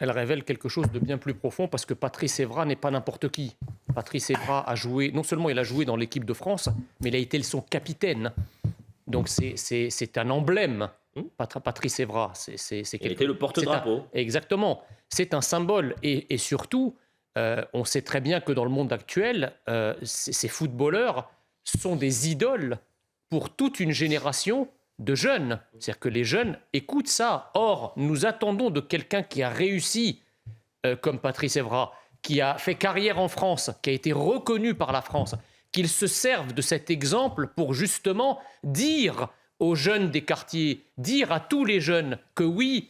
elle révèle quelque chose de bien plus profond parce que Patrice Evra n'est pas n'importe qui. Patrice Evra a joué, non seulement il a joué dans l'équipe de France, mais il a été son capitaine. Donc c'est un emblème, Patrice Evra. Il était le porte-drapeau. Exactement. C'est un symbole. Et surtout, on sait très bien que dans le monde actuel, ces footballeurs sont des idoles pour toute une génération de jeunes. C'est-à-dire que les jeunes écoutent ça. Or, nous attendons de quelqu'un qui a réussi, comme Patrice Evra, qui a fait carrière en France, qui a été reconnu par la France, qu'il se serve de cet exemple pour justement dire aux jeunes des quartiers, dire à tous les jeunes que oui,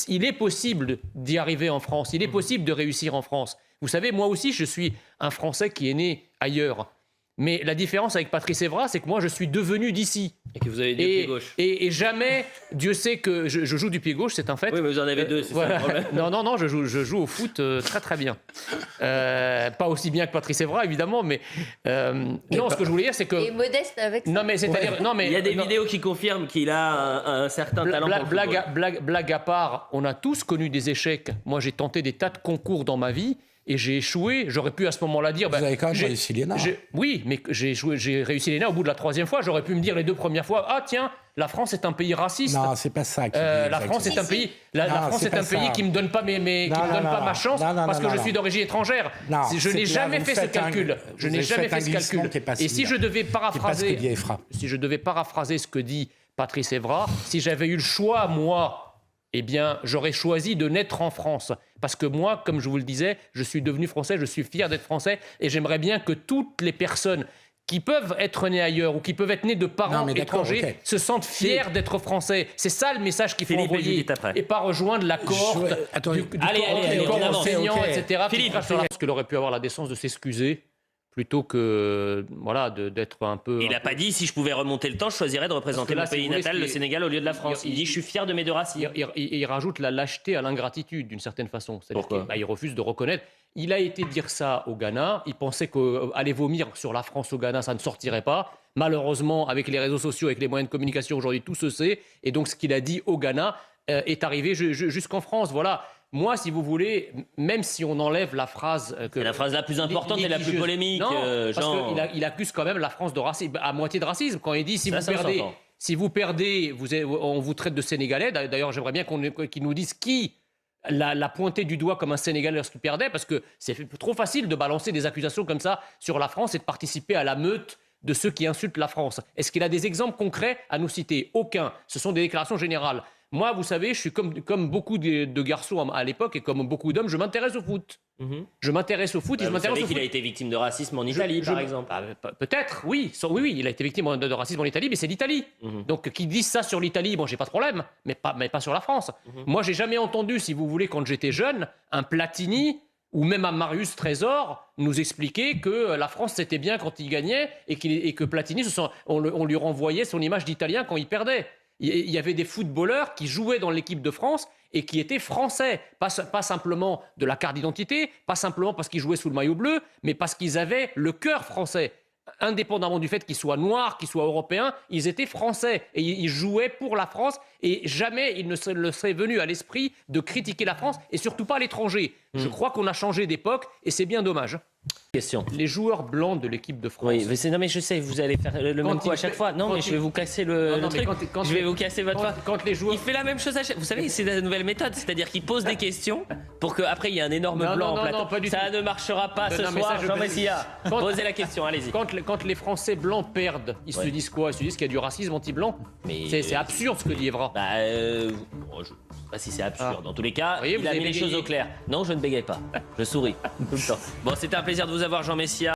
il est possible d'y arriver en France, il est possible de réussir en France. Vous savez, moi aussi, je suis un Français qui est né ailleurs. Mais la différence avec Patrice Evra, c'est que moi, je suis devenu d'ici. Et que vous avez dit pied gauche. Et jamais, Dieu sait que je joue du pied gauche, c'est un fait. Oui, mais vous en avez deux, c'est ça le problème. Non, je joue au foot très très bien. Pas aussi bien que Patrice Evra, évidemment, mais non, ce que je voulais dire, c'est que... Et modeste avec ça. Non, mais c'est-à-dire... Non, mais, il y a des vidéos qui confirment qu'il a un certain talent pour le football. Blague à part, on a tous connu des échecs. Moi, j'ai tenté des tas de concours dans ma vie. Et j'ai échoué, j'aurais pu à ce moment-là dire... Vous avez quand même réussi l'ENA. Oui, mais j'ai réussi l'ENA au bout de la 3e fois. J'aurais pu me dire les 2 premières fois, ah tiens, la France est un pays raciste. Non, c'est pas ça. La France est un pays, qui me donne pas ma chance parce que je suis d'origine étrangère. Je n'ai jamais fait ce calcul. Je n'ai jamais fait ce calcul. Et si je devais paraphraser ce que dit Patrice Evra, si j'avais eu le choix, moi... eh bien, j'aurais choisi de naître en France. Parce que moi, comme je vous le disais, je suis devenu français, je suis fier d'être français, et j'aimerais bien que toutes les personnes qui peuvent être nées ailleurs ou qui peuvent être nées de parents étrangers se sentent fiers d'être français. C'est ça le message qu'il faut envoyer, et pas rejoindre la cohorte du corps enseignant, etc. Philippe, parce qu'il aurait pu avoir la décence de s'excuser plutôt que d'être un peu... Il n'a pas dit, si je pouvais remonter le temps, je choisirais de représenter mon pays natal, le Sénégal, au lieu de la France. Il dit, je suis fier de mes 2 racismes. Il rajoute la lâcheté à l'ingratitude, d'une certaine façon. Pourquoi ? Il refuse de reconnaître. Il a été dire ça au Ghana. Il pensait qu'aller vomir sur la France au Ghana, ça ne sortirait pas. Malheureusement, avec les réseaux sociaux, avec les moyens de communication, aujourd'hui, tout se sait. Et donc, ce qu'il a dit au Ghana est arrivé jusqu'en France. Voilà. Moi, si vous voulez, même si on enlève la phrase... c'est la phrase la plus importante et la plus polémique. Non, parce qu'il accuse quand même la France de racisme, à moitié de racisme. Quand il dit, si vous perdez, on vous traite de Sénégalais. D'ailleurs, j'aimerais bien qu'il nous dise qui l'a pointé du doigt comme un Sénégalais lorsqu'il perdait, parce que c'est trop facile de balancer des accusations comme ça sur la France et de participer à la meute de ceux qui insultent la France. Est-ce qu'il a des exemples concrets à nous citer? Aucun. Ce sont des déclarations générales. Moi, vous savez, je suis comme beaucoup de garçons à l'époque et comme beaucoup d'hommes, je m'intéresse au foot. Je m'intéresse au foot et je m'intéresse au foot. Vous savez qu'il a été victime de racisme en Italie, par exemple. Peut-être, oui. Oui, il a été victime de racisme en Italie, mais c'est l'Italie. Donc, qu'ils disent ça sur l'Italie, bon, j'ai pas de problème, mais pas sur la France. Moi, j'ai jamais entendu, si vous voulez, quand j'étais jeune, un Platini ou même un Marius Trésor nous expliquer que la France c'était bien quand il gagnait et que Platini, on lui renvoyait son image d'Italien quand il perdait. Il y avait des footballeurs qui jouaient dans l'équipe de France et qui étaient français. Pas simplement de la carte d'identité, pas simplement parce qu'ils jouaient sous le maillot bleu, mais parce qu'ils avaient le cœur français. Indépendamment du fait qu'ils soient noirs, qu'ils soient européens, ils étaient français et ils jouaient pour la France et jamais il ne serait venu à l'esprit de critiquer la France et surtout pas l'étranger. Je crois qu'on a changé d'époque et c'est bien dommage. Question. Les joueurs blancs de l'équipe de France. Oui, mais je sais, vous allez faire le même coup à chaque fois. Non, mais je vais vous casser le truc. Je vais vous casser votre fois. Quand les joueurs... Il fait la même chose à chaque fois. Vous savez, c'est la nouvelle méthode. C'est-à-dire qu'il pose des questions pour qu'après il y ait un énorme blanc en plateau. Ça ne marchera pas ce soir, Jean Messia. Posez la question, allez-y. Quand les Français blancs perdent, ils se disent quoi? Ils se disent qu'il y a du racisme anti-blanc. C'est absurde ce que dit Evra. Je ne sais pas si c'est absurde. Dans tous les cas, il a mis les choses au clair. Non, je ne bégaye pas. Je souris tout le temps. Bon, c'était un plaisir de vous avoir, Jean Messia.